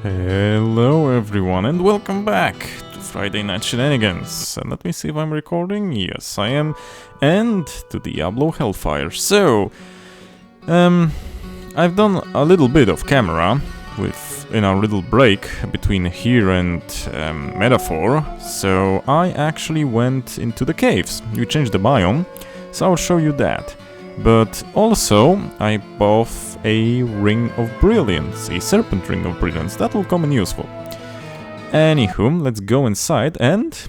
Hello everyone and welcome back to Friday Night Shenanigans. And let me see if I'm recording. Yes, I am. And to Diablo Hellfire. So, I've done a little bit of camera in our little break between here and Metaphor. So I actually went into the caves. We changed the biome, so I'll show you that. But also, I bought a Ring of Brilliance, a Serpent Ring of Brilliance. That will come in useful. Anywho, let's go inside and...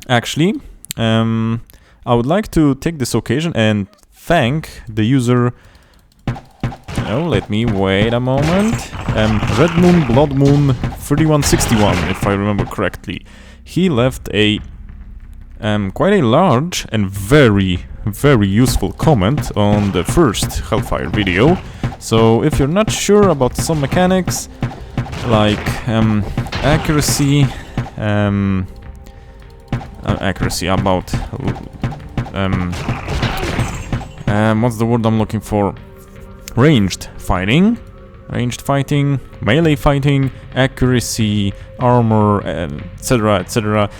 Actually, I would like to take this occasion and thank the user... No, let me wait a moment. Red Moon, Blood Moon, 3161, if I remember correctly. He left a... quite a large and very useful comment on the first Hellfire video. So if you're not sure about some mechanics like accuracy about what's the word I'm looking for? Ranged fighting, melee fighting, accuracy, armor, etc, etc.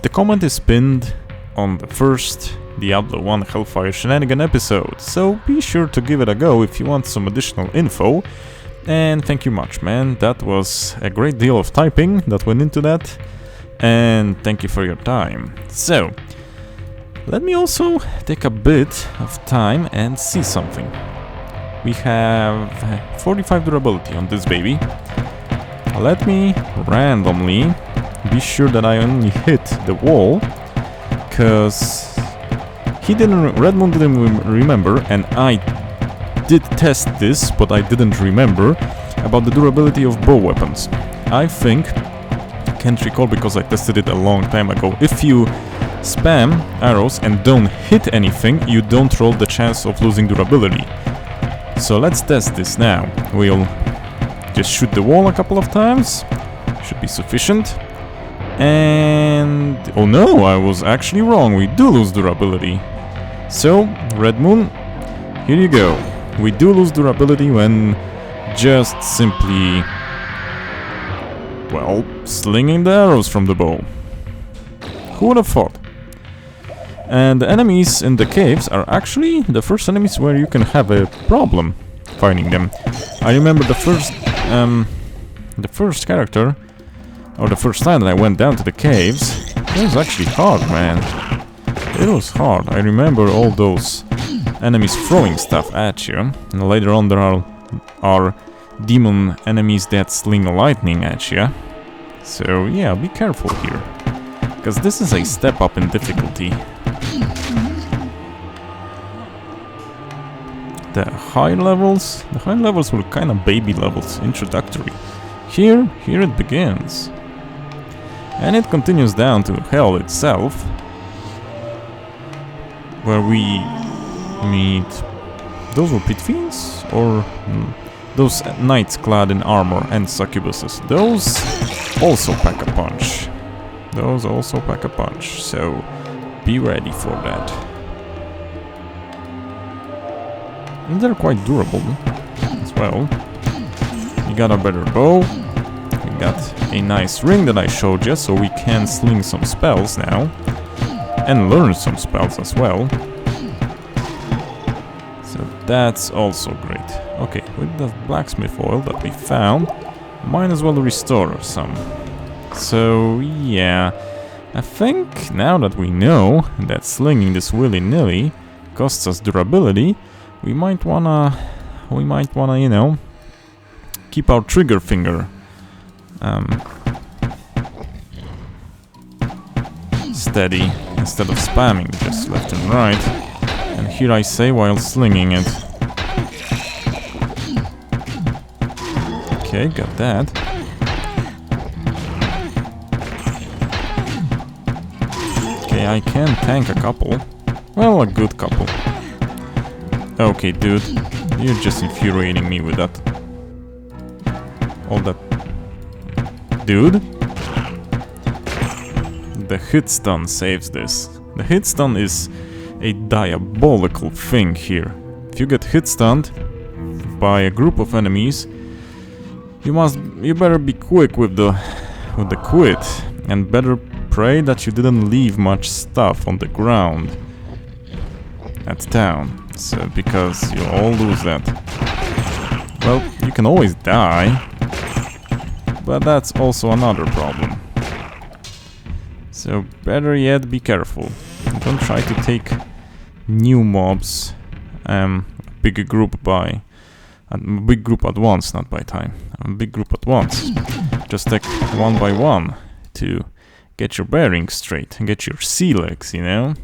The comment is pinned on the first Diablo 1 Hellfire Shenanigan episode, so be sure to give it a go if you want some additional info. And thank you much, man, that was a great deal of typing that went into that, and thank you for your time. So, let me also take a bit of time and see something. We have 45 durability on this baby. Let me randomly be sure that I only hit the wall, cause Red Moon didn't remember, and I did test this, but I didn't remember about the durability of bow weapons. I think, can't recall because I tested it a long time ago, if you spam arrows and don't hit anything, you don't roll the chance of losing durability. So let's test this now. We'll just shoot the wall a couple of times, should be sufficient. And... oh no, I was actually wrong, we do lose durability. So, Red Moon, here you go. We do lose durability when just simply... well, slinging the arrows from the bow. Who would have thought? And the enemies in the caves are actually the first enemies where you can have a problem finding them. I remember the first character, or the first time that I went down to the caves, it was actually hard, man. It was hard. I remember all those enemies throwing stuff at you, and later on there are demon enemies that sling lightning at you. So yeah, be careful here, because this is a step up in difficulty. The high levels were kind of baby levels, introductory. Here it begins. And it continues down to hell itself, where we meet... those were pit fiends? Or those knights clad in armor and succubuses. Those also pack a punch. So be ready for that. And they're quite durable as well. You got a better bow. We got a nice ring that I showed you, so we can sling some spells now. And learn some spells as well. So that's also great. Okay, with the blacksmith oil that we found, might as well restore some. So yeah, I think now that we know that slinging this willy-nilly costs us durability, we might wanna, you know, keep our trigger finger steady instead of spamming just left and right. And here I say while slinging it. Okay, got that. Okay, I can tank a couple. Well, a good couple. Okay, dude, you're just infuriating me with that. All that... dude? The hit stun saves this. The hit stun is a diabolical thing here. If you get hit stunned by a group of enemies, You better be quick with the quit, and better pray that you didn't leave much stuff on the ground at town, so because you'll all lose that. Well, you can always die, but that's also another problem. So better yet, be careful. Don't try to take new mobs, big group at once, not by time. A big group at once. Just take one by one to get your bearings straight and get your sea legs, you know?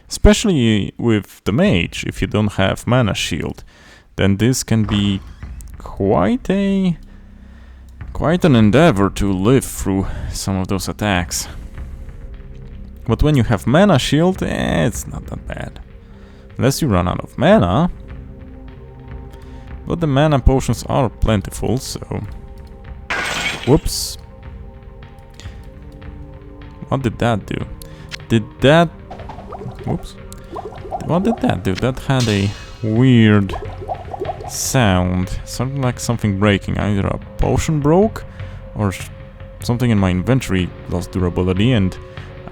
Especially with the mage, if you don't have mana shield, then this can be quite an endeavor to live through some of those attacks. But when you have mana shield, it's not that bad. Unless you run out of mana. But the mana potions are plentiful, so... Whoops. What did that do? Whoops. What did that do? That had a weird sound. Something like something breaking. Either a potion broke, or something in my inventory lost durability, and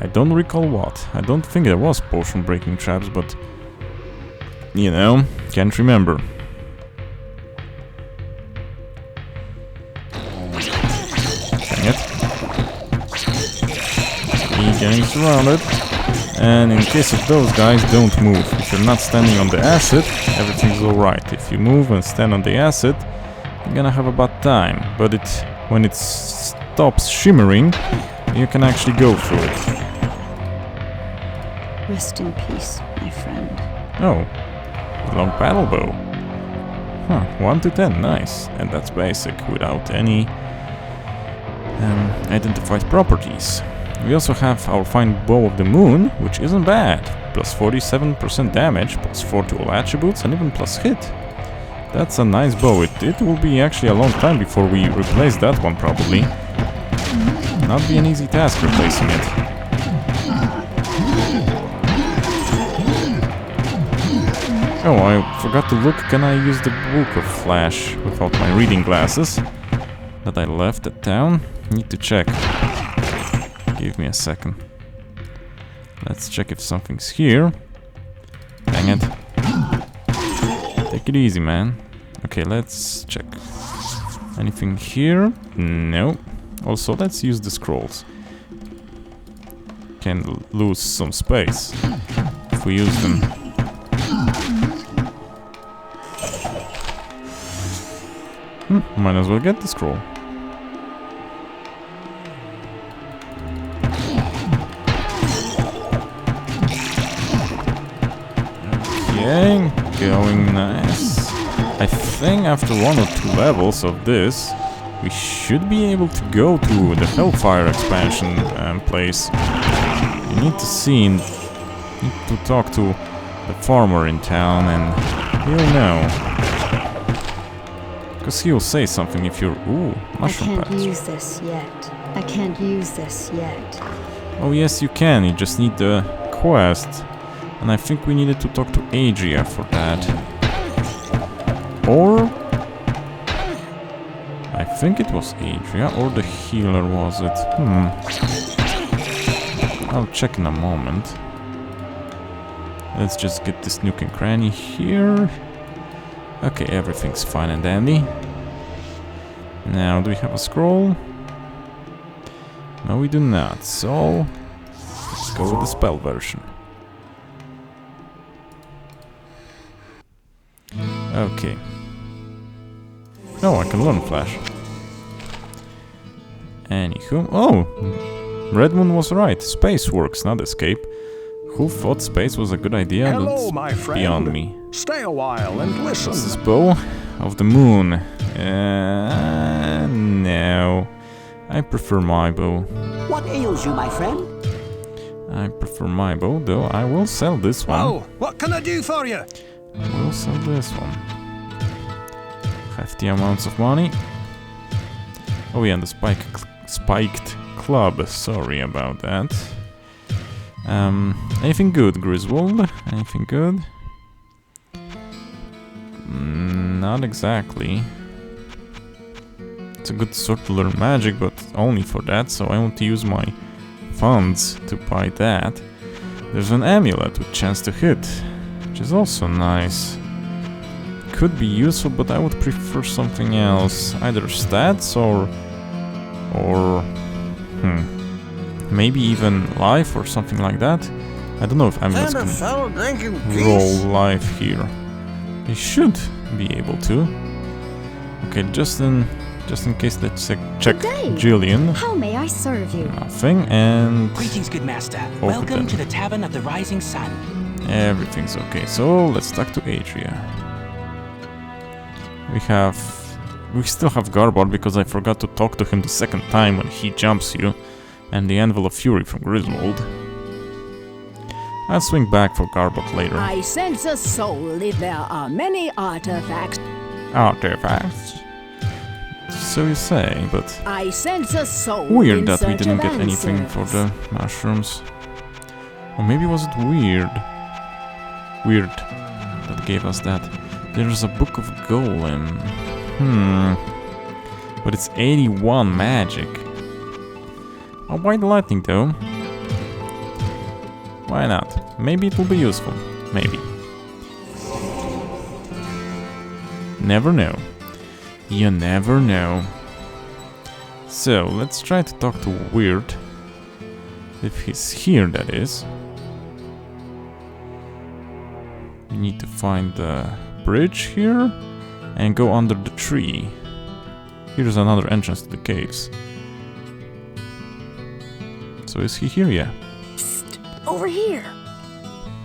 I don't recall what. I don't think there was potion breaking traps, but... You know, can't remember. Dang it. Me getting surrounded. And in case of those guys, don't move. If you're not standing on the acid, everything's alright. If you move and stand on the acid, you're gonna have a bad time. But when it stops shimmering, you can actually go through it. Rest in peace, my friend. Oh, long paddle bow. Huh, 1 to 10, nice. And that's basic, without any identified properties. We also have our fine bow of the moon, which isn't bad. Plus 47% damage, plus 4 to all attributes, and even plus hit. That's a nice bow. It will be actually a long time before we replace that one, probably. Not be an easy task replacing it. Oh, I forgot to look. Can I use the Book of Flash without my reading glasses that I left at town? Need to check. Give me a second. Let's check if something's here. Dang it. Take it easy, man. Okay, let's check. Anything here? No. Also, let's use the scrolls. Can lose some space if we use them. Might as well get the scroll. Okay, going nice. I think after 1 or 2 levels of this, we should be able to go to the Hellfire expansion place. You need to talk to the farmer in town, and he'll know. Because he'll say something if you're... Ooh, mushroom pads. I can't use this yet. I can't use this yet. Oh yes, you can. You just need the quest. And I think we needed to talk to Adria for that. Or... I think it was Adria, or the healer was it? I'll check in a moment. Let's just get this nook and cranny here. Okay, everything's fine and dandy. Now, do we have a scroll? No, we do not. So, let's go with the spell version. Okay. Oh, I can learn Flash. Anywho. Oh! Redmoon was right. Space works, not escape. Who thought space was a good idea? Hello, That's my friend. beyond me. Stay a while and listen. This is bow of the moon. No. I prefer my bow. What ails you, my friend? I prefer my bow, though I will sell this one. Oh, what can I do for you? I will sell this one. Hefty amounts of money. Oh yeah, and the spiked club. Sorry about that. Anything good, Griswold? Anything good? Not exactly. It's a good circular magic, but only for that, so I want to use my funds to buy that. There's an amulet with chance to hit, which is also nice. Could be useful, but I would prefer something else. Either stats or maybe even life or something like that. I don't know if amulets can roll life here. They should be able to. Okay, just in case, let's check Jillian. How may I serve you? Nothing, and Greetings, good master. Welcome to the Tavern of the Rising Sun. everything's okay. So let's talk to Adria. We still have Garbod because I forgot to talk to him the second time when he jumps you, and the Anvil of Fury from Griswold. I'll swing back for Garbod later. I sense a soul if there are many artifacts. Artifacts? So you say, but I sense a soul. weird in that we search didn't of get anything for answers. the mushrooms. Or maybe was it weird? Weird that gave us that. There's a Book of Golem. But it's 81 magic. Oh, why the lightning though? Why not? Maybe it will be useful. Maybe. Never know. You never know. So, let's try to talk to Weird. If he's here, that is. We need to find the bridge here and go under the tree. Here's another entrance to the caves. So is he here? Yeah. Over here.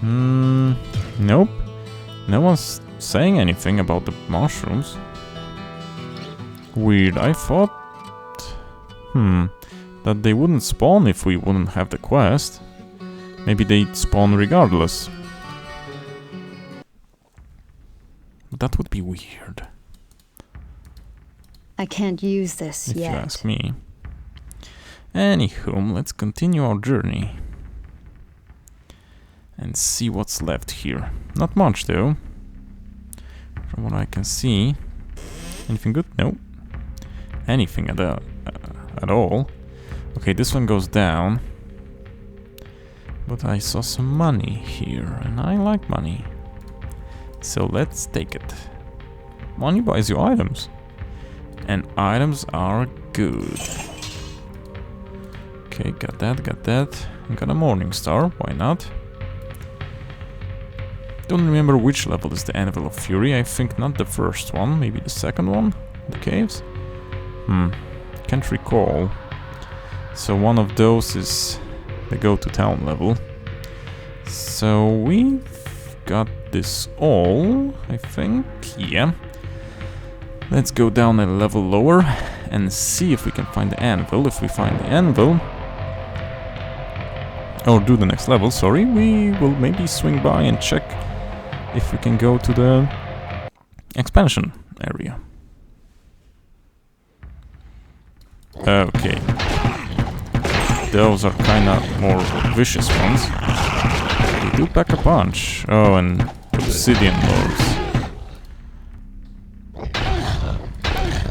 Nope. No one's saying anything about the mushrooms. Weird. I thought... that they wouldn't spawn if we wouldn't have the quest. Maybe they'd spawn regardless. That would be weird. I can't use this If yet. you ask me. Anywho, let's continue our journey. And see what's left here. Not much though. From what I can see. Anything good? No. Anything at all. Okay, this one goes down. But I saw some money here, and I like money. So let's take it. Money buys you items. And items are good. Okay, got that, got that. Got a Morning Star, why not? Don't remember which level is the Anvil of Fury. I think not the first one, maybe the second one? The caves? Can't recall. So one of those is the go-to town level. So we've got this all, I think. Yeah. Let's go down a level lower and see if we can find the anvil. If we find the anvil, or do the next level, sorry, we will maybe swing by and check if we can go to the expansion area. Okay. Those are kinda more vicious ones. They do pack a punch. Oh, and obsidian lords.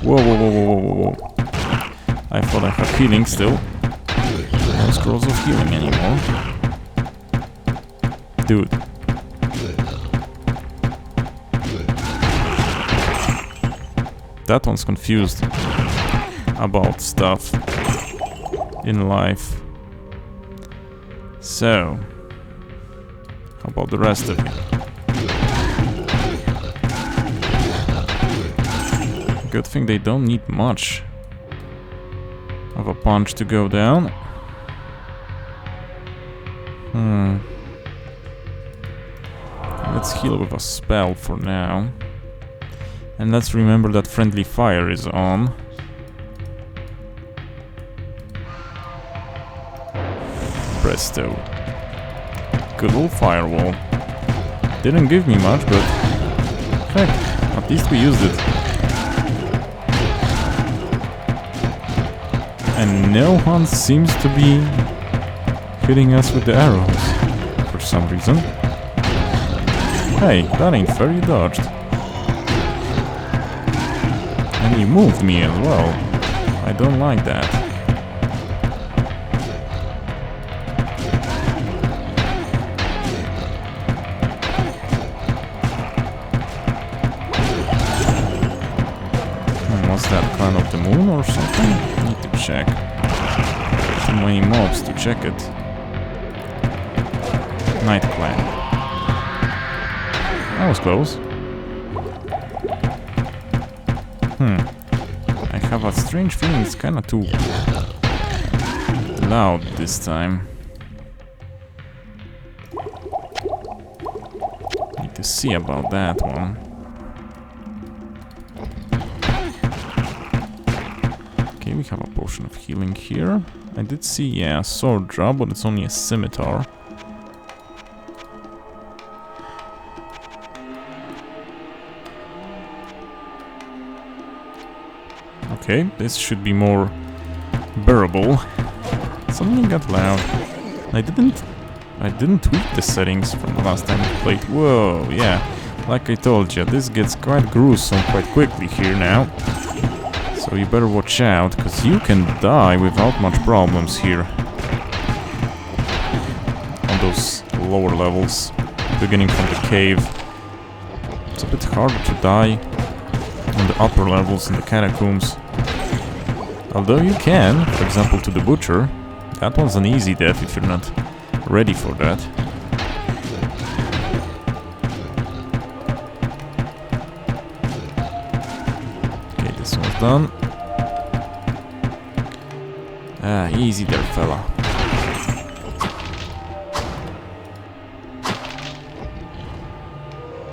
Whoa, whoa, whoa, whoa, whoa, whoa. I thought I had healing still. No scrolls of healing anymore. Dude. That one's confused about stuff in life. So, how about the rest of you? Good thing they don't need much of a punch to go down. Let's heal with a spell for now. And let's remember that friendly fire is on. Presto. Good old firewall. Didn't give me much, but heck, at least we used it. And no one seems to be hitting us with the arrows for some reason. Hey, that ain't fair, you dodged. And you moved me as well. I don't like that. Was that clan of the moon or something? Need to check. Too many mobs to check it. Night clan. That was close. I have a strange feeling it's kinda too loud this time. Need to see about that one. Okay, we have a potion of healing here. I did see, yeah, a sword drop, but it's only a scimitar. Okay, this should be more bearable. Something got loud. I didn't tweak the settings from the last time we played. Whoa, yeah. Like I told you, this gets quite gruesome quite quickly here now. So you better watch out, because you can die without much problems here. On those lower levels, beginning from the cave. It's a bit harder to die on the upper levels in the catacombs. Although you can, for example to the butcher. That one's an easy death if you're not ready for that. Okay, this one's done. Ah, easy there, fella.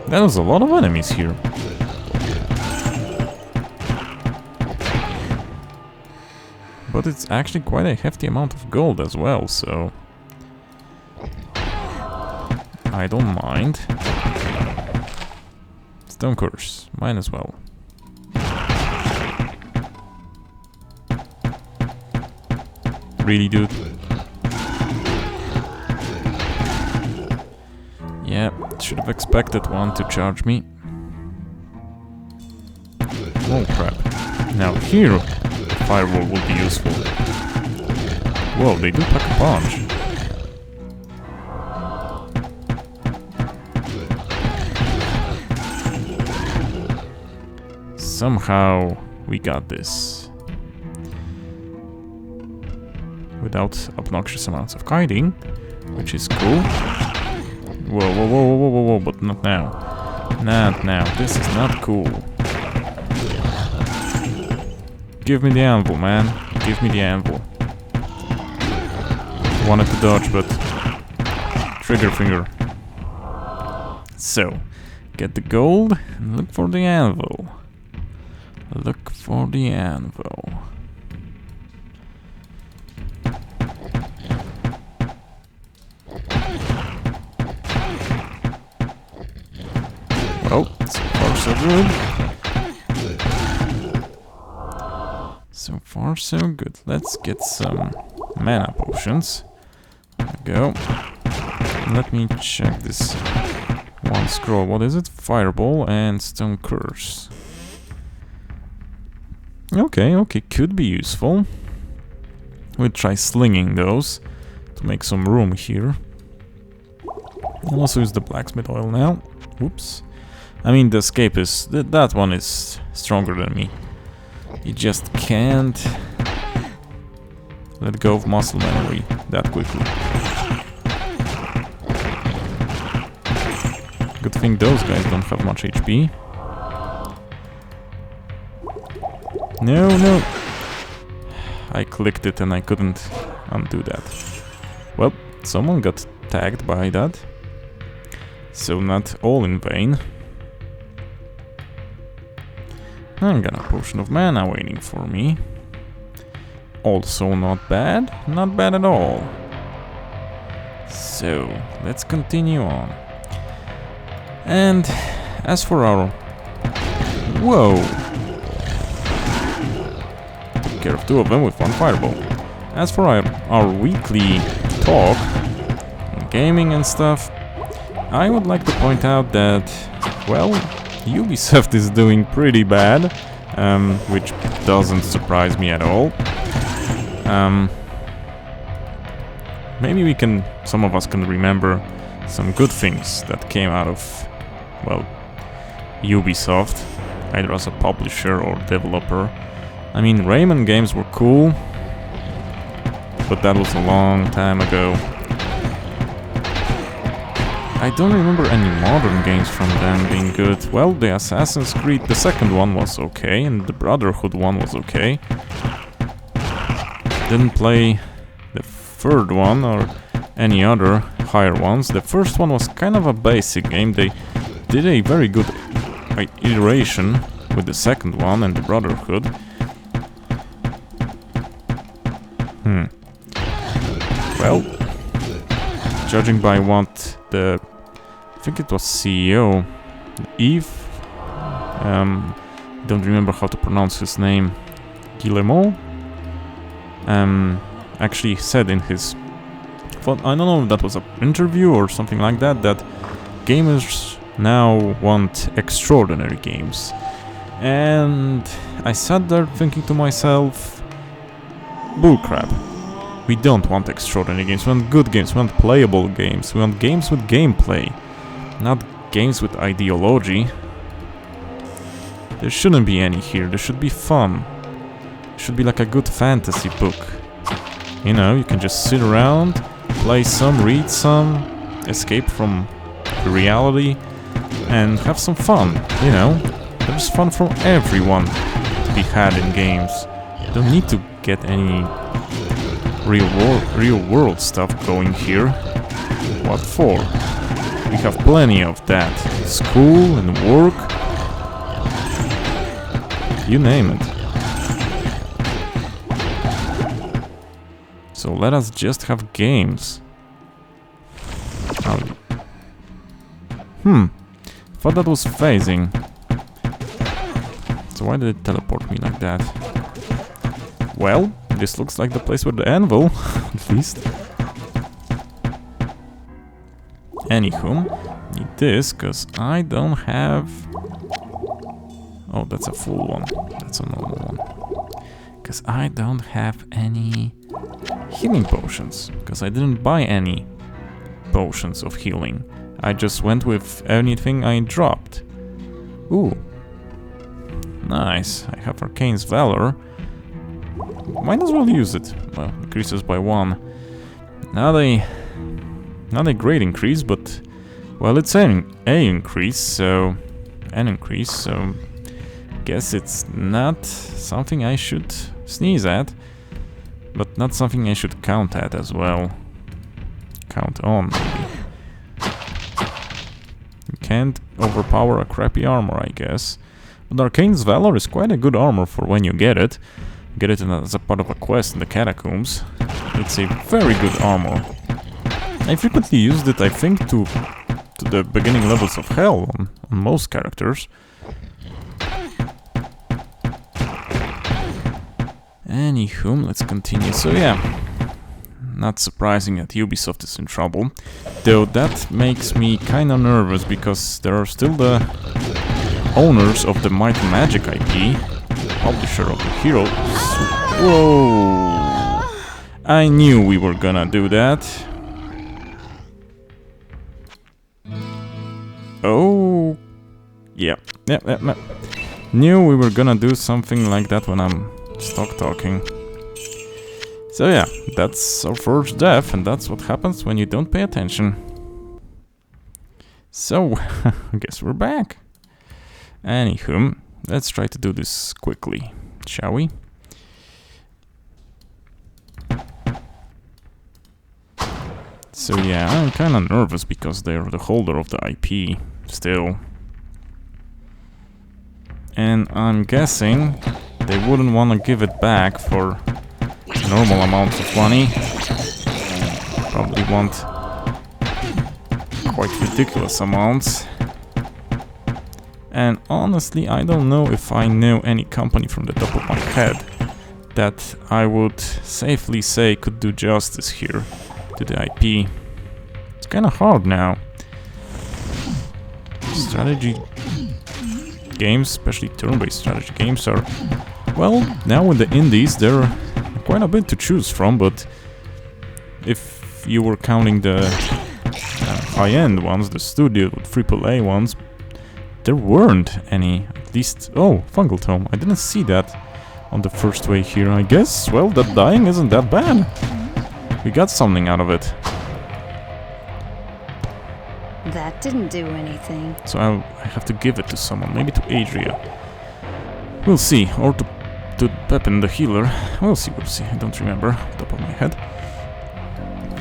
That was a lot of enemies here. But it's actually quite a hefty amount of gold as well, so I don't mind. Stone curse, mine as well. Really, dude? Yeah, should have expected one to charge me. Oh crap. Now here, firewall will be useful. Whoa, they do pack a punch. Somehow we got this. Without obnoxious amounts of kiting, which is cool. Whoa, whoa, whoa, whoa, whoa, whoa, but not now. Not now, this is not cool. Give me the anvil, man. Give me the anvil. Wanted to dodge, but trigger finger. So, get the gold and look for the anvil. Look for the anvil. Well, so far so good. So far so good. Let's get some mana potions. There we go. Let me check this one scroll. What is it? Fireball and Stone Curse. Okay, okay, could be useful. We'll try slinging those to make some room here. I'll also use the blacksmith oil now. Whoops. I mean, the escape is... that one is stronger than me. You just can't let go of muscle memory that quickly. Good thing those guys don't have much HP. No, no! I clicked it and I couldn't undo that. Well, someone got tagged by that. So not all in vain. I got a potion of mana waiting for me. Also not bad. Not bad at all. So, let's continue on. And as for our... Whoa! Took care of two of them with one fireball. As for our weekly talk, gaming and stuff, I would like to point out that, well, Ubisoft is doing pretty bad. which doesn't surprise me at all. Maybe some of us can remember some good things that came out of, well, Ubisoft, either as a publisher or developer. I mean, Rayman games were cool, but that was a long time ago. I don't remember any modern games from them being good. Well, the Assassin's Creed, the second one was okay, and the Brotherhood one was okay. Didn't play the third one or any other higher ones. The first one was kind of a basic game. They did a very good iteration with the second one and the Brotherhood. Well, judging by what I think it was CEO, Eve, don't remember how to pronounce his name, Guillemot, actually said in his, I don't know if that was an interview or something like that, that gamers now want extraordinary games. And I sat there thinking to myself, bullcrap. We don't want extraordinary games, we want good games, we want playable games, we want games with gameplay, not games with ideology. There shouldn't be any here, there should be fun. It should be like a good fantasy book. You know, you can just sit around, play some, read some, escape from reality, and have some fun, you know. There's fun for everyone to be had in games. You don't need to get any real world stuff going here. What for? We have plenty of that. School and work. You name it. So let us just have games. Thought that was phasing. So why did it teleport me like that? Well, this looks like the place with the anvil, at least. Anywho, need this, because I don't have... Oh, that's a full one. That's a normal one. Because I don't have any healing potions. Because I didn't buy any potions of healing. I just went with anything I dropped. Ooh. Nice. I have Arcane's Valor. Might as well use it. Well, increases by 1. Not a great increase, but... Well, it's an increase, so... An increase, so... Guess it's not something I should sneeze at. But not something I should count at as well. Count on, maybe. You can't overpower a crappy armor, I guess. But Arcane's Valor is quite a good armor for when you get it. Get it as a part of a quest in the catacombs. It's a very good armor. I frequently used it, I think, to the beginning levels of Hell on most characters. Anywho, let's continue. So yeah, not surprising that Ubisoft is in trouble. Though that makes me kinda nervous, because there are still the owners of the Might and Magic IP, publisher of the Heroes. Whoa! I knew we were gonna do that. Oh, yeah. Knew we were gonna do something like that when I'm stuck talking. So yeah, that's our first death, and that's what happens when you don't pay attention. So, I guess we're back. Anywho, let's try to do this quickly, shall we? So yeah, I'm kinda nervous because they're the holder of the IP, still. And I'm guessing they wouldn't want to give it back for normal amounts of money. Probably want quite ridiculous amounts. And honestly, I don't know if I know any company from the top of my head that I would safely say could do justice here to the IP. It's kinda hard now. Strategy games, especially turn-based strategy games, are, well, now with the indies, there are quite a bit to choose from, but if you were counting the high-end ones, the studio AAA ones, there weren't any, at least... Oh, Fungal Tome, I didn't see that on the first way here, I guess. Well, that dying isn't that bad. We got something out of it. That didn't do anything. So I have to give it to someone, maybe to Adria. We'll see, or to Pepin the healer. We'll see, I don't remember off the top of my head.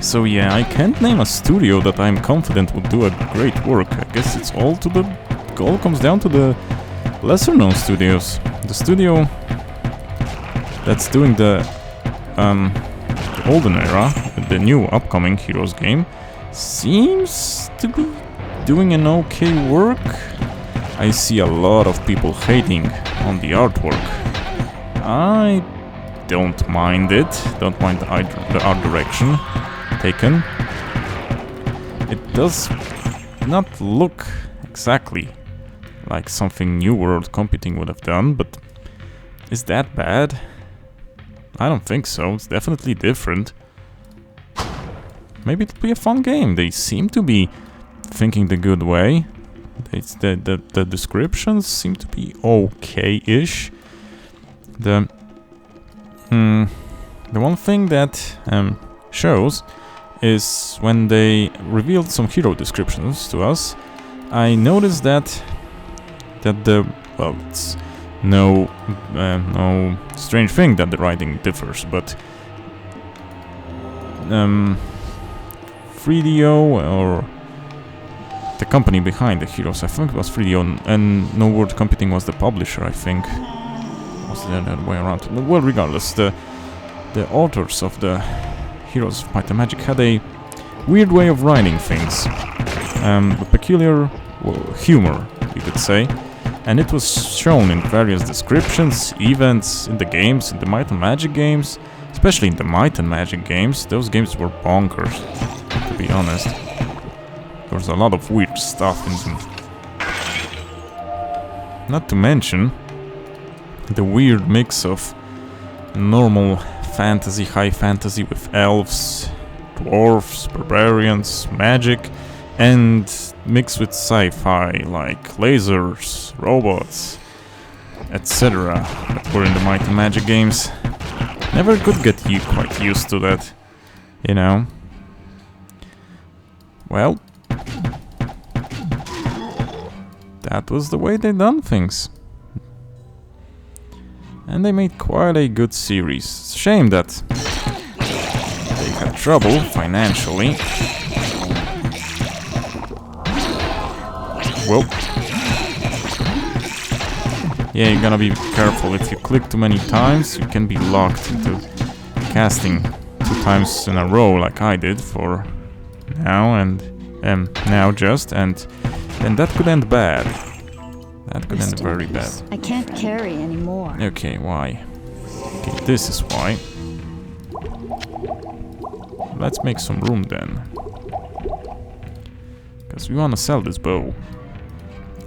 So yeah, I can't name a studio that I'm confident would do a great work. I guess it's all comes down to the lesser known studios. The studio that's doing the olden era, the new upcoming Heroes game, seems to be doing an okay work. I see a lot of people hating on the artwork. I don't mind it, don't mind the art direction taken. It does not look exactly like something New World Computing would have done, but is that bad? I don't think so, it's definitely different. Maybe it'll be a fun game. They seem to be thinking the good way. The descriptions seem to be okay-ish. The one thing that shows is when they revealed some hero descriptions to us, I noticed that it's no strange thing that the writing differs, but 3DO, or the company behind the heroes, I think it was 3DO, and No World Computing was the publisher, I think. Was the other way around? Well, regardless, the authors of the Heroes of Might and Magic had a weird way of writing things. A peculiar humor, you could say. And it was shown in various descriptions, events, in the games, in the Might and Magic games. Especially in the Might and Magic games. Those games were bonkers, to be honest. There was a lot of weird stuff in them. Not to mention the weird mix of normal fantasy, high fantasy with elves, dwarves, barbarians, magic, and mixed with sci-fi like lasers, robots, etc. that were in the Might and Magic games. Never could get quite used to that, you know. Well, that was the way they done things. And they made quite a good series. Shame that they had trouble financially. Well, yeah, you gotta be careful. If you click too many times, you can be locked into casting 2 times in a row, like I did for now and now just, and that could end bad. That could end very bad. I can't carry anymore. Okay, why? Okay, this is why. Let's make some room then. Because we want to sell this bow.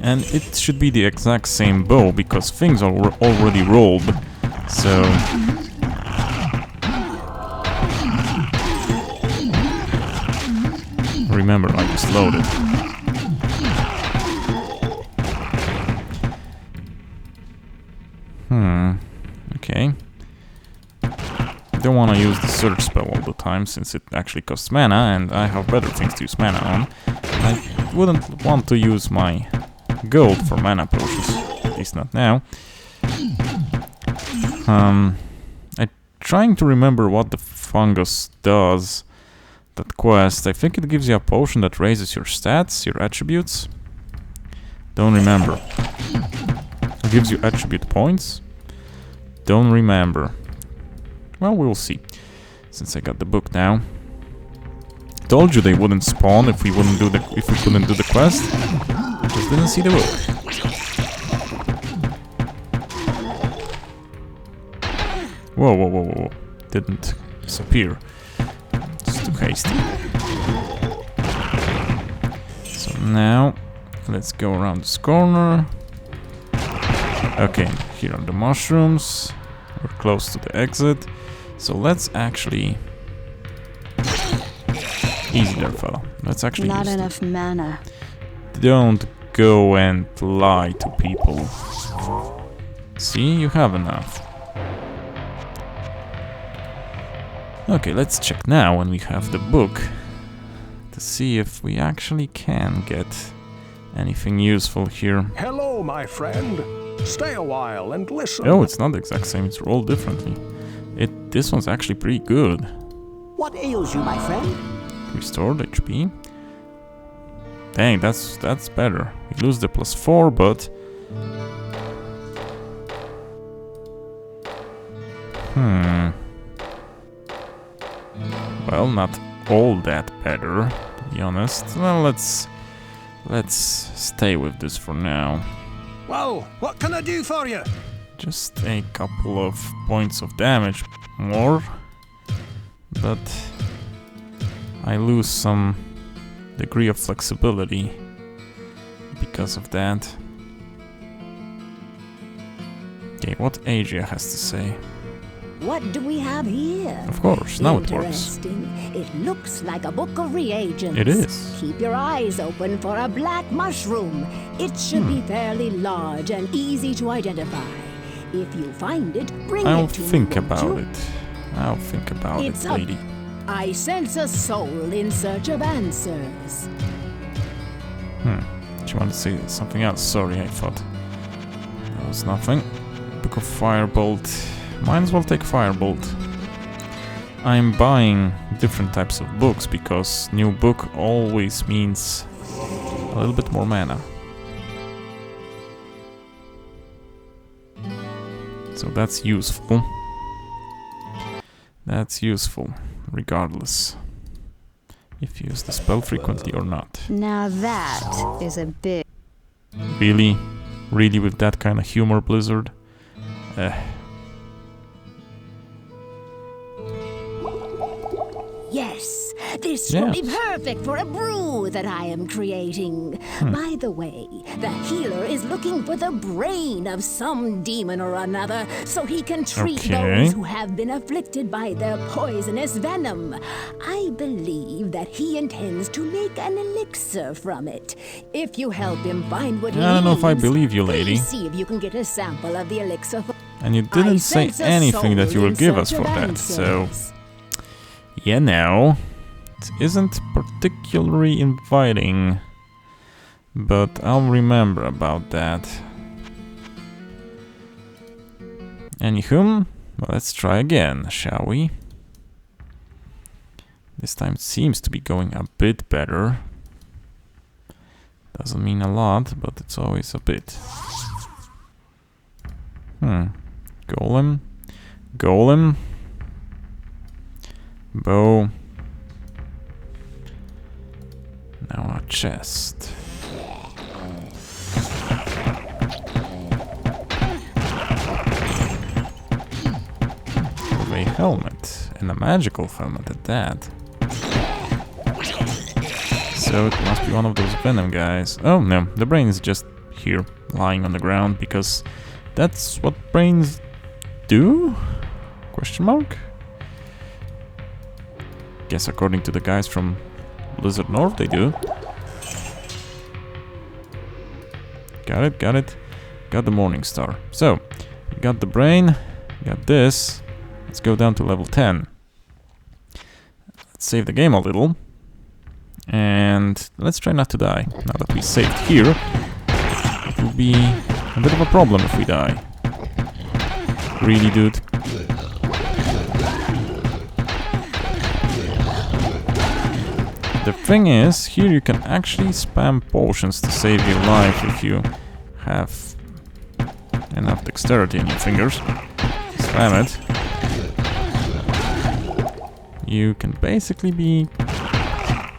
And it should be the exact same bow, because things are already rolled. So... remember, I just loaded. Okay. Don't want to use the search spell all the time, since it actually costs mana, and I have better things to use mana on. I wouldn't want to use my gold for mana potions, at least not now. I'm trying to remember what the fungus does. That quest, I think it gives you a potion that raises your stats, your attributes. Don't remember. It gives you attribute points. Don't remember. Well, we'll see. Since I got the book now. Told you they wouldn't spawn if we couldn't do the quest. Just didn't see the book. Whoa, whoa, whoa, whoa. Didn't disappear. It's too hasty. So now, let's go around this corner. Okay, here are the mushrooms. We're close to the exit. So let's actually... Easy there, fella. Let's actually Not use enough mana. Don't go and lie to people. See, you have enough. Okay, let's check now when we have the book to see if we actually can get anything useful here. Hello, my friend. Stay a while and listen. Oh, it's not the exact same, it's rolled differently. This one's actually pretty good. What ails you, my friend? Restored HP. Dang, that's better. We lose the +4, but... Well, not all that better, to be honest. Well, let's stay with this for now. Well, what can I do for you? Just a couple of points of damage more, but I lose some degree of flexibility because of that. Okay, what Asia has to say. What do we have here? Of course, now it works. Interesting. It looks like a book of reagents. It is. Keep your eyes open for a black mushroom. It should be fairly large and easy to identify. If you find it, bring I'll it to me. think won't about you? it. I'll think about It's it, lady. I sense a soul in search of answers. Do you want to say something else? Sorry, I thought that was nothing. Book of Firebolt. Might as well take Firebolt. I'm buying different types of books because new book always means a little bit more mana. So that's useful. That's useful, regardless if you use the spell frequently or not. Now that is a big... Really? Really with that kind of humor, Blizzard? Yes, this will be perfect for a brew that I am creating. By the way, the healer is looking for the brain of some demon or another so he can treat those who have been afflicted by their poisonous venom. I believe that he intends to make an elixir from it. If you help him find what he needs, I don't know if I believe you, lady. please see if you can get a sample of the elixir. And you didn't say anything that you will give us for that, so... Yeah, no, it isn't particularly inviting, but I'll remember about that. Anywho, well, let's try again, shall we? This time it seems to be going a bit better. Doesn't mean a lot, but it's always a bit. Golem. Golem. Bow. Now a chest. With a helmet, and a magical helmet at that. So it must be one of those venom guys. Oh no, the brain is just here, lying on the ground, because that's what brains do? Question mark? Guess according to the guys from Blizzard North, they do. Got it, got it. Got the Morning Star. So, we got the brain, got this. Let's go down to level 10. Let's save the game a little. And let's try not to die. Now that we saved here, it will be a bit of a problem if we die. Really, dude? The thing is, here you can actually spam potions to save your life if you have enough dexterity in your fingers. Spam it. You can basically be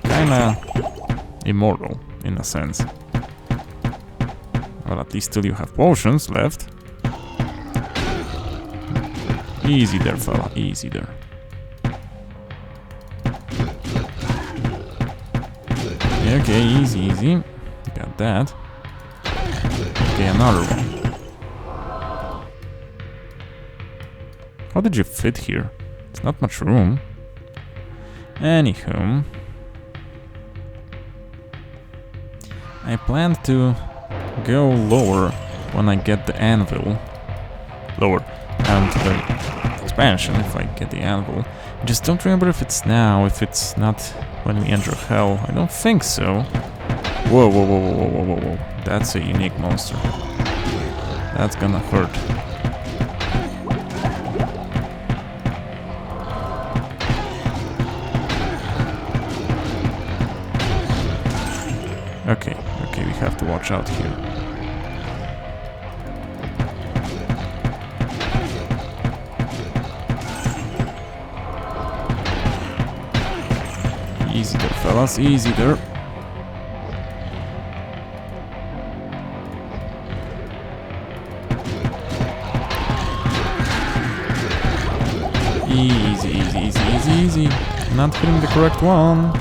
kinda immortal, in a sense. Well, at least till you have potions left. Easy there, fella, easy there. Okay, easy, easy. Got that. Okay, another one. How did you fit here? It's not much room. Anywho, I plan to go lower when I get the anvil. Lower and the expansion if I get the anvil. I just don't remember if it's now, if it's not when we enter hell. I don't think so. Whoa, whoa, whoa, whoa, whoa, whoa, whoa. That's a unique monster. That's gonna hurt. Okay, okay, we have to watch out here. Easy there, fellas, easy there. Easy, easy, easy, easy, easy. Not hitting the correct one.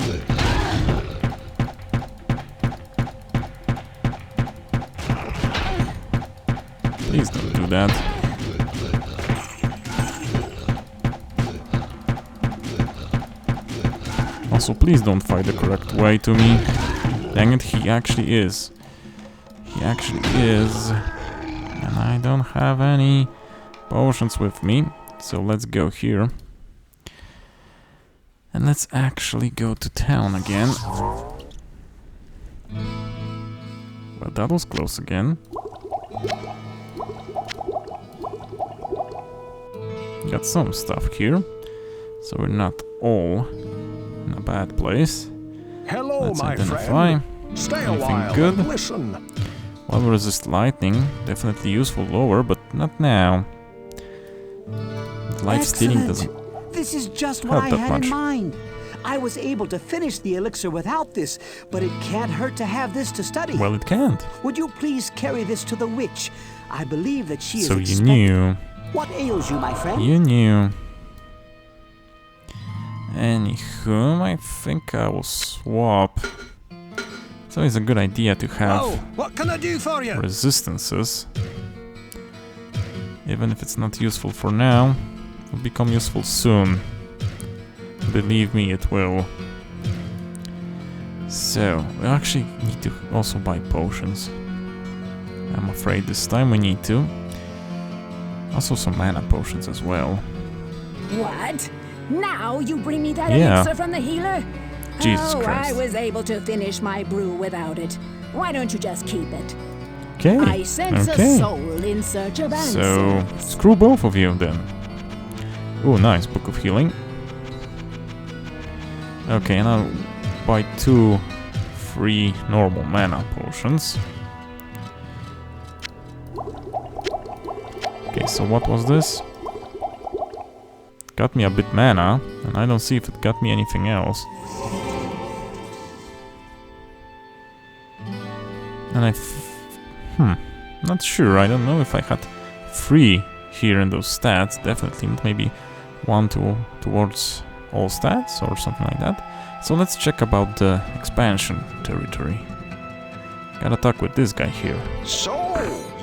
Please don't do that. Also, please don't fight the correct way to me. Dang it, he actually is. He actually is. And I don't have any potions with me. So let's go here. And let's actually go to town again. Well, that was close again. Got some stuff here. So we're not all in a bad place. Hello, Let's my identify. friend. Stay a Anything while good? and listen. Well, resist lightning. Definitely useful lower, but not now. Life stealing doesn't This is just what help I that had much. in mind. I was able to finish the elixir without this, but it can't hurt to have this to study. Well, it can't. Would you please carry this to the witch? I believe that she So is you expected. knew. What ails you, my friend? You knew. Anywho, I think I will swap. It's always a good idea to have Oh, what can I do for you? resistances. Even if it's not useful for now, it will become useful soon. Believe me, it will. So, we actually need to also buy potions. I'm afraid this time we need to. Also some mana potions as well. What? Now you bring me that Yeah. elixir from the healer? Jesus oh, Christ. I was able to finish my brew without it. Why don't you just keep it? Okay, I sense okay. a soul in search of So, answers. screw both of you then. Oh, nice, Book of Healing. Okay, and I'll buy 2 free normal mana potions. Okay, so what was this? Got me a bit mana, and I don't see if it got me anything else. And not sure, I don't know if I had 3 here in those stats, definitely not, maybe 1 towards all stats or something like that. So let's check about the expansion territory. Gotta talk with this guy here. So,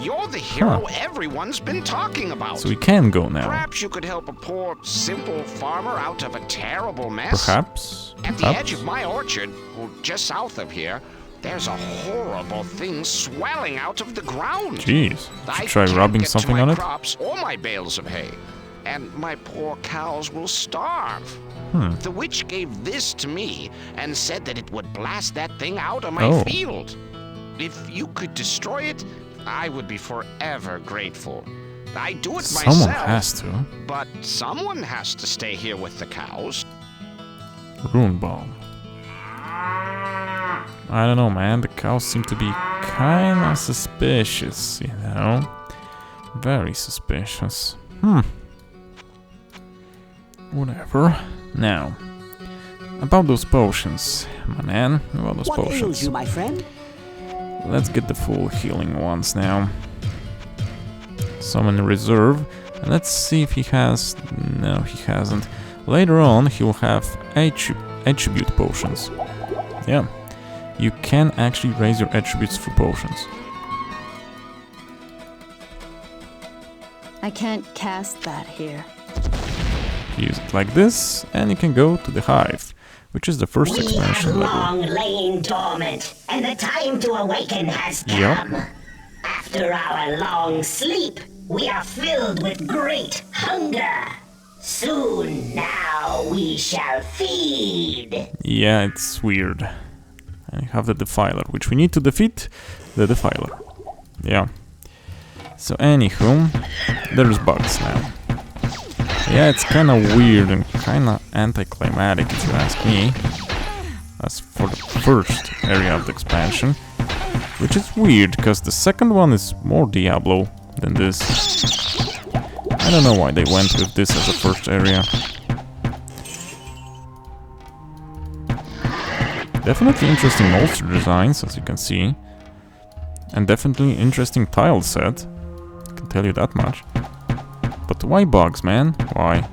you're the hero everyone's been talking about. So we can go now. Perhaps you could help a poor, simple farmer out of a terrible mess? Perhaps? At the edge of my orchard, well, just south of here, there's a horrible thing swelling out of the ground. Jeez, I should try can't rubbing get something to on my it? crops or my bales of hay, and my poor cows will starve. The witch gave this to me and said that it would blast that thing out of my field. If you could destroy it, I would be forever grateful. I do it myself. Someone has to. But someone has to stay here with the cows. Rune Bomb. I don't know, man. The cows seem to be kinda suspicious, you know? Very suspicious. Whatever. Now, about those potions, my man. About those What potions. ails you, my friend? Let's get the full healing ones now. Some in reserve. And let's see if he has... No, he hasn't. Later on, he will have attribute potions. Yeah. You can actually raise your attributes for potions. I can't cast that here. use it like this, and you can go to the hive, which is the first We expansion have level. long lain dormant, and the time to awaken has come. After our long sleep, we are filled with great hunger. Soon now we shall feed. Yeah, it's weird. And you have the Defiler, which we need to defeat the Defiler. Yeah. So anywho, there's bugs now. Yeah, it's kinda weird and kinda anticlimactic if you ask me. As for the first area of the expansion. Which is weird, because the second one is more Diablo than this. I don't know why they went with this as a first area. Definitely interesting monster designs, as you can see. And definitely interesting tile set. I can tell you that much. But why bugs, man? Why?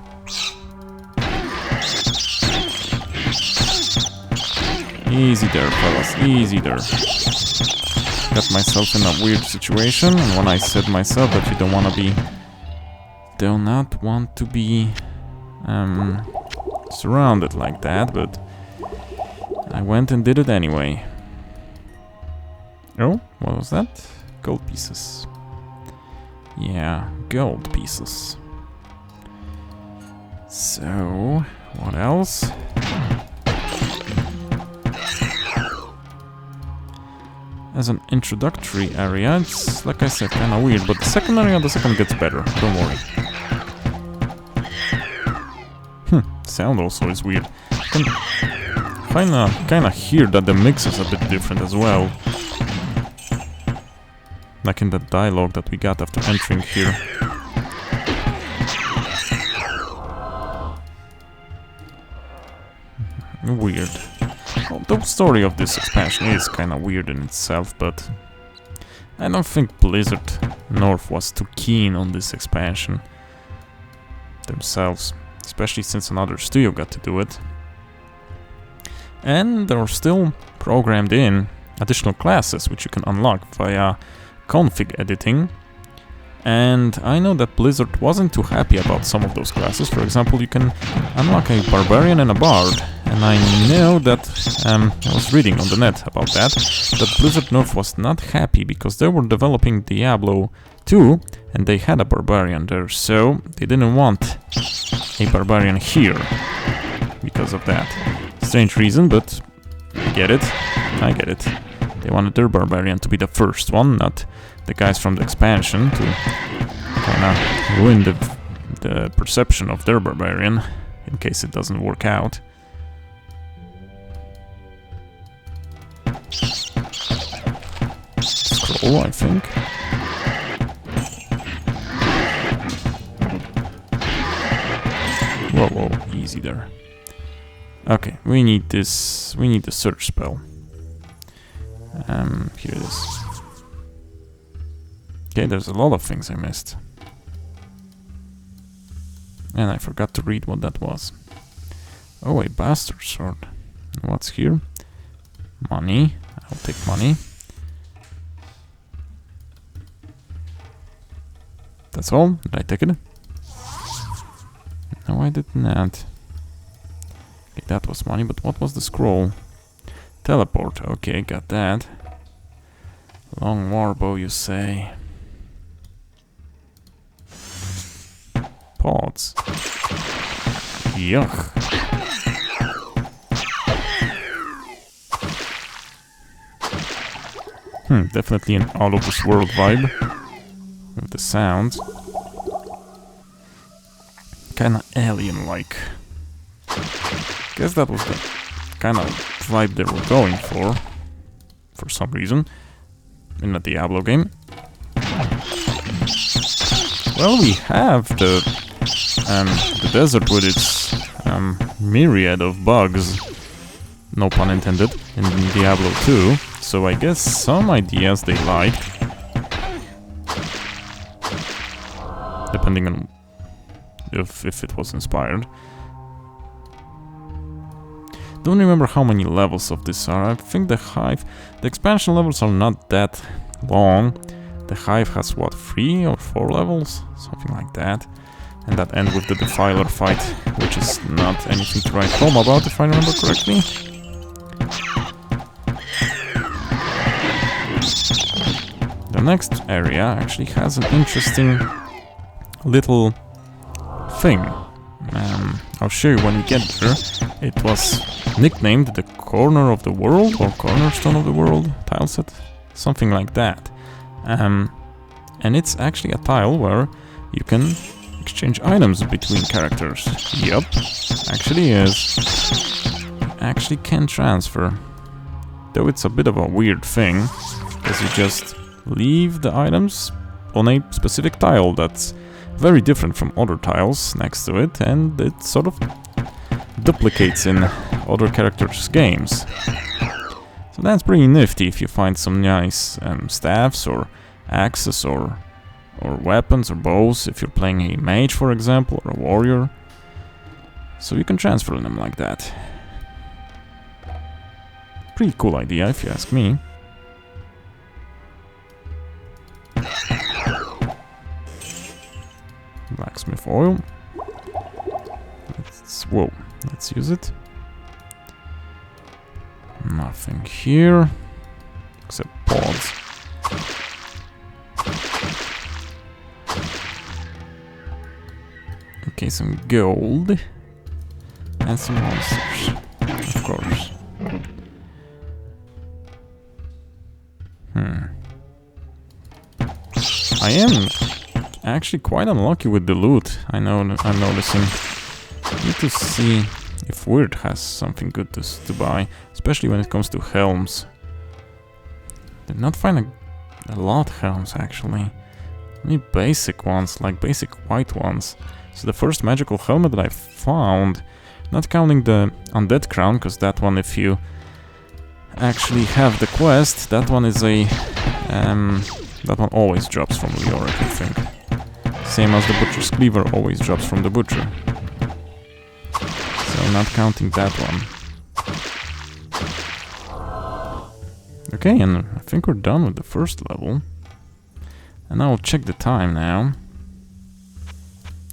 Easy there, fellas. Easy there. Got myself in a weird situation, and when I said myself that you don't want to be... do not want to be... surrounded like that, but... I went and did it anyway. Oh, what was that? Gold pieces. Yeah, gold pieces. So, what else? As an introductory area, it's, like I said, kinda weird, but the second area, the second gets better, don't worry. Sound also is weird. Kinda hear that the mix is a bit different as well. Like in the dialogue that we got after entering here. Weird. Well, the story of this expansion is kinda weird in itself, but I don't think Blizzard North was too keen on this expansion themselves, especially since another studio got to do it. And there are still programmed in additional classes which you can unlock via config editing. And I know that Blizzard wasn't too happy about some of those classes. For example, you can unlock a barbarian and a bard. And I know that, I was reading on the net about that Blizzard North was not happy because they were developing Diablo 2 and they had a barbarian there, so they didn't want a barbarian here because of that. Strange reason, but I get it. They wanted their barbarian to be the first one, not the guys from the expansion, to kinda ruin the perception of their barbarian in case it doesn't work out. Scroll, I think. Whoa, easy there. Okay, we need this. We need the search spell. Here it is. Okay, there's a lot of things I missed. And I forgot to read what that was. Oh, a bastard sword. What's here? Money. I'll take money. That's all? Did I take it? No, I did not. Okay, that was money, but what was the scroll? Teleport. Okay, got that. Long warbow, you say. Pods. Yuck. Definitely an all of this world vibe. With the sounds. Kinda alien-like. Guess that was the kind of vibe they were going for some reason, in a Diablo game. Well, we have the desert with its myriad of bugs, no pun intended, in Diablo 2, so I guess some ideas they liked, depending on if it was inspired. Don't remember how many levels of this are. I think the hive, the expansion levels are not that long. The hive has what, 3 or 4 levels? Something like that. And that end with the Defiler fight, which is not anything to write home about, if I remember correctly. The next area actually has an interesting little thing. I'll show you when we get there. It was nicknamed the Corner of the World, or Cornerstone of the World tile set, something like that. And it's actually a tile where you can exchange items between characters. Yup, actually is. Actually can transfer. Though it's a bit of a weird thing, because you just leave the items on a specific tile that's very different from other tiles next to it, and it sort of duplicates in other characters' games. So that's pretty nifty if you find some nice staffs or axes or weapons or bows, if you're playing a mage, for example, or a warrior. So you can transfer them like that. Pretty cool idea, if you ask me. Blacksmith oil. Let's use it. Nothing here except pods. Okay, some gold and some monsters, of course. I am actually quite unlucky with the loot. I'm noticing. Need to see if Weird has something good to buy, especially when it comes to helms. Did not find a lot of helms actually. Only basic ones, like basic white ones. So the first magical helmet that I found, not counting the Undead Crown, because that one, if you actually have the quest, that one is a that one always drops from Leoric, I think. Same as the Butcher's Cleaver always drops from the Butcher. So not counting that one. Okay, and I think we're done with the first level. And I'll check the time now.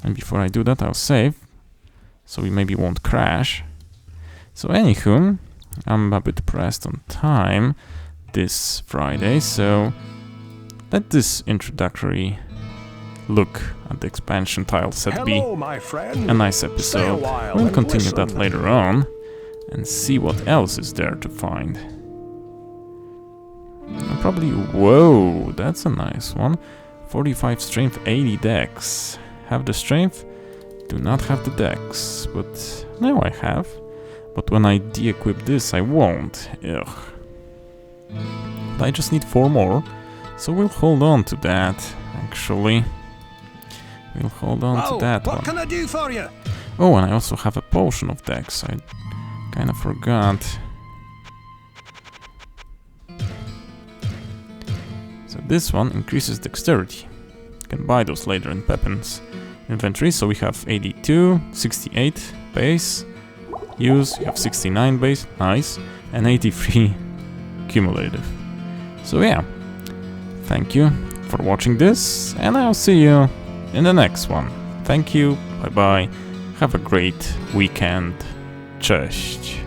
And before I do that, I'll save, so we maybe won't crash. So anywho, I'm a bit pressed on time this Friday, so let this introductory look at the expansion tile set be a nice episode. We'll continue that later on and see what else is there to find. And probably, whoa, that's a nice one. 45 strength, 80 dex. Have the strength, do not have the dex, but now I have. But when I de-equip this, I won't. Ugh. But I just need 4 more, so we'll hold on to that, actually. We'll hold on to that one. What can I do for you? Oh, and I also have a potion of dex. I kind of forgot. So this one increases dexterity. You can buy those later in Pepin's inventory. So we have 82, 68 base. Use, you have 69 base, nice. And 83 cumulative. So yeah, thank you for watching this, and I'll see you in the next one. Thank you, bye bye, have a great weekend, cześć.